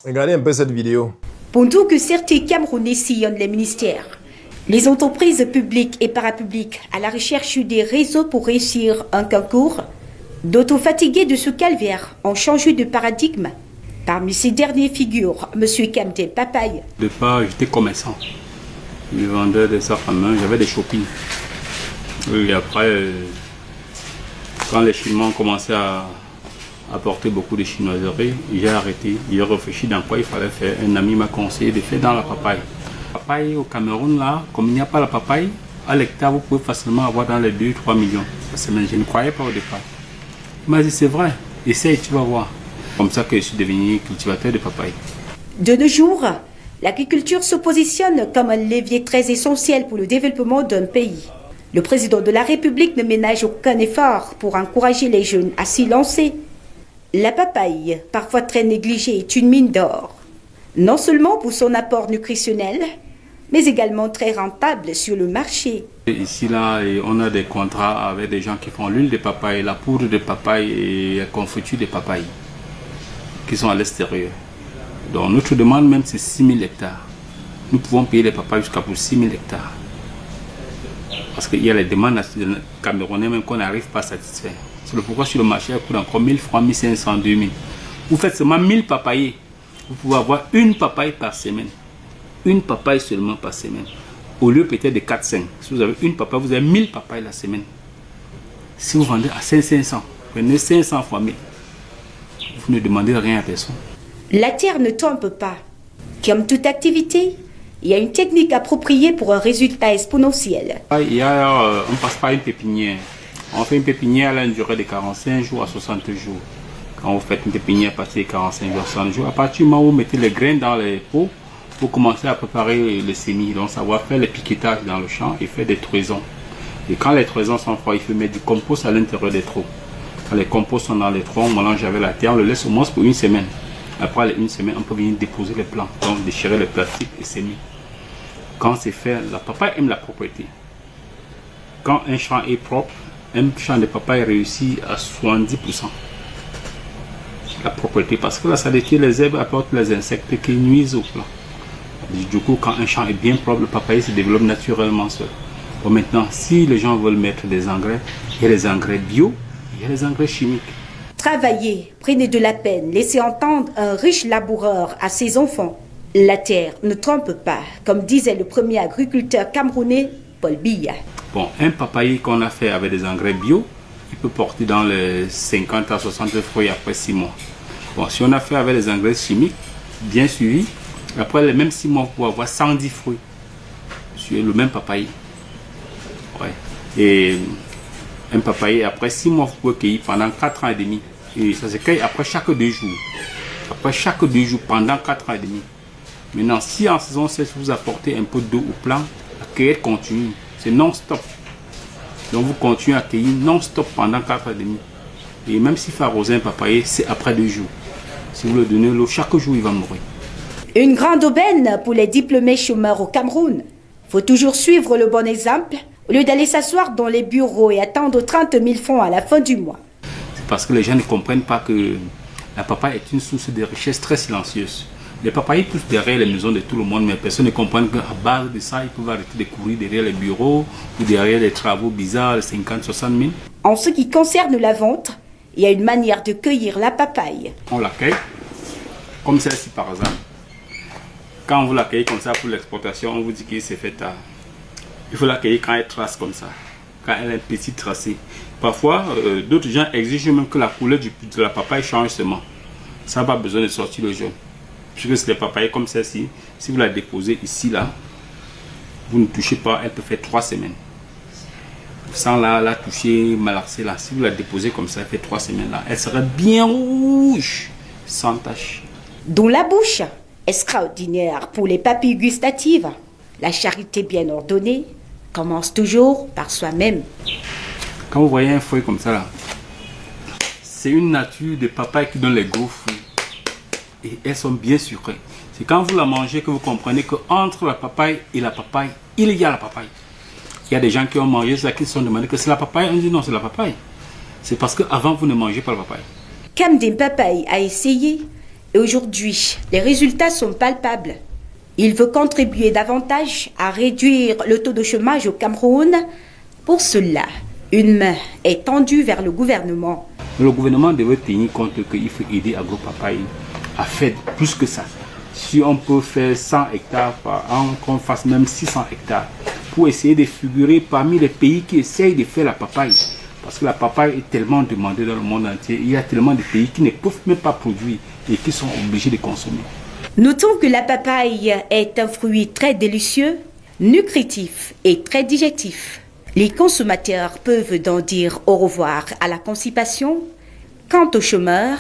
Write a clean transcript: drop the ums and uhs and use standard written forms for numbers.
Regardez un peu cette vidéo. Pendant que certains Camerounais sillonnent les ministères, les entreprises publiques et parapubliques à la recherche des réseaux pour réussir un concours, d'autres fatigués de ce calvaire ont changé de paradigme. Parmi ces derniers figures, M. Kamdem Papaye. De part, j'étais commerçant. Je vendais des sacs à main, j'avais des shopping. Et après, quand les Chinois ont commencé à apporter beaucoup de chinoiseries, j'ai arrêté. J'ai réfléchi dans quoi il fallait faire. Un ami m'a conseillé de faire dans la papaye. La papaye au Cameroun, là, comme il n'y a pas la papaye, à l'hectare, vous pouvez facilement avoir dans les 2-3 millions. Parce que je ne croyais pas au départ. Il m'a dit, c'est vrai, essaye, tu vas voir. Comme ça que je suis devenu cultivateur de papaye. De nos jours, l'agriculture se positionne comme un levier très essentiel pour le développement d'un pays. Le président de la République ne ménage aucun effort pour encourager les jeunes à s'y lancer. La papaye, parfois très négligée, est une mine d'or. Non seulement pour son apport nutritionnel, mais également très rentable sur le marché. Ici, là, on a des contrats avec des gens qui font l'huile de papaye, la poudre de papaye et la confiture de papaye, qui sont à l'extérieur. Donc notre demande même, c'est 6 000 hectares. Nous pouvons payer les papayes jusqu'à pour 6 000 hectares. Parce qu'il y a les demandes camerounaises même qu'on n'arrive pas à satisfaire. C'est le pourquoi sur le marché, il coûte encore 1000 francs, 1500, 2000. Vous faites seulement 1000 papayers. Vous pouvez avoir une papaye par semaine. Une papaye seulement par semaine. Au lieu peut-être de 4-5. Si vous avez une papaye, vous avez 1000 papayes la semaine. Si vous vendez à 500, prenez 500 fois 1000. Vous ne demandez rien à personne. La terre ne trompe pas. Comme toute activité, il y a une technique appropriée pour un résultat exponentiel. On ne passe pas une pépinière. On fait une pépinière à une durée de 45 jours à 60 jours. Quand vous faites une pépinière à partir de 45 jours à 60 jours, à partir du moment où vous mettez les graines dans les pots, vous commencez à préparer le semis. Donc ça va faire le piquetage dans le champ et faire des toisons. Et quand les toisons sont froides, il faut mettre du compost à l'intérieur des trous. Quand les composts sont dans les trous, on mélange avec la terre, on le laisse au moins pour une semaine. Après une semaine, on peut venir déposer les plants, donc déchirer le plastique et semer. Quand c'est fait, la papaye aime la propreté. Quand un champ est propre, un champ de papaye réussit à 70%. La propreté, parce que la saleté, les herbes apportent les insectes qui nuisent au plant. Du coup, quand un champ est bien propre, le papaye se développe naturellement seul. Bon, maintenant, si les gens veulent mettre des engrais, il y a les engrais bio, il y a les engrais chimiques. Travaillez, prenez de la peine, laissez entendre un riche laboureur à ses enfants. La terre ne trompe pas, comme disait le premier agriculteur camerounais, Paul Biya. Bon, un papaye qu'on a fait avec des engrais bio, il peut porter dans les 50 à 60 fruits après 6 mois. Bon, si on a fait avec des engrais chimiques, bien suivis, après les mêmes 6 mois, vous pouvez avoir 110 fruits sur le même papaye. Ouais. Et un papaye, après 6 mois, vous pouvez cueillir pendant 4 ans et demi. Et ça se cueille après chaque 2 jours. Après chaque 2 jours, pendant 4 ans et demi. Maintenant, si en saison sèche, vous apportez un peu d'eau au plant, la cueillette continue. C'est non-stop. Donc vous continuez à cueillir non-stop pendant 4 ans et demi. Et même s'il faut arroser un papayer, c'est après 2 jours. Si vous lui donnez l'eau, chaque jour, il va mourir. Une grande aubaine pour les diplômés chômeurs au Cameroun. Faut toujours suivre le bon exemple, au lieu d'aller s'asseoir dans les bureaux et attendre 30 000 francs à la fin du mois. C'est parce que les gens ne comprennent pas que la papaye est une source de richesse très silencieuse. Les papayers poussent derrière les maisons de tout le monde, mais personne ne comprend qu'à base de ça, ils peuvent arrêter de courir derrière les bureaux ou derrière les travaux bizarres de 50, 60 000. En ce qui concerne la vente, il y a une manière de cueillir la papaye. On la cueille, comme celle-ci par exemple. Quand vous la cueillez comme ça pour l'exportation, on vous dit que c'est fait tard. Il faut la cueillir quand elle trace comme ça, quand elle a un petit tracé. Parfois, d'autres gens exigent même que la couleur de la papaye change seulement. Ça n'a pas besoin de sortir le jaune. Puisque c'est des papayes comme celle-ci, si vous la déposez ici, là, vous ne touchez pas, elle peut faire 3 semaines. Sans la toucher, malaxer là. Si vous la déposez comme ça, elle fait 3 semaines là. Elle sera bien rouge, sans tache. Dans la bouche, extraordinaire pour les papilles gustatives. La charité bien ordonnée commence toujours par soi-même. Quand vous voyez un fruit comme ça là, c'est une nature de papaye qui donne les gros fruits. Et elles sont bien sucrées. C'est quand vous la mangez que vous comprenez qu'entre la papaye et la papaye, il y a la papaye. Il y a des gens qui ont mangé ça, qui se sont demandé que c'est la papaye. On dit non, c'est la papaye. C'est parce qu'avant, vous ne mangez pas la papaye. Kamdem Papaye a essayé Et aujourd'hui, les résultats sont palpables. Il veut contribuer davantage à réduire le taux de chômage au Cameroun. Pour cela, une main est tendue vers le gouvernement. Le gouvernement devrait tenir compte qu'il faut aider AgroPapaye à faire plus que ça. Si on peut faire 100 hectares par an, qu'on fasse même 600 hectares, pour essayer de figurer parmi les pays qui essayent de faire la papaye. Parce que la papaye est tellement demandée dans le monde entier, il y a tellement de pays qui ne peuvent même pas produire et qui sont obligés de consommer. Notons que la papaye est un fruit très délicieux, nutritif et très digestif. Les consommateurs peuvent donc dire au revoir à la constipation. Quant aux chômeurs,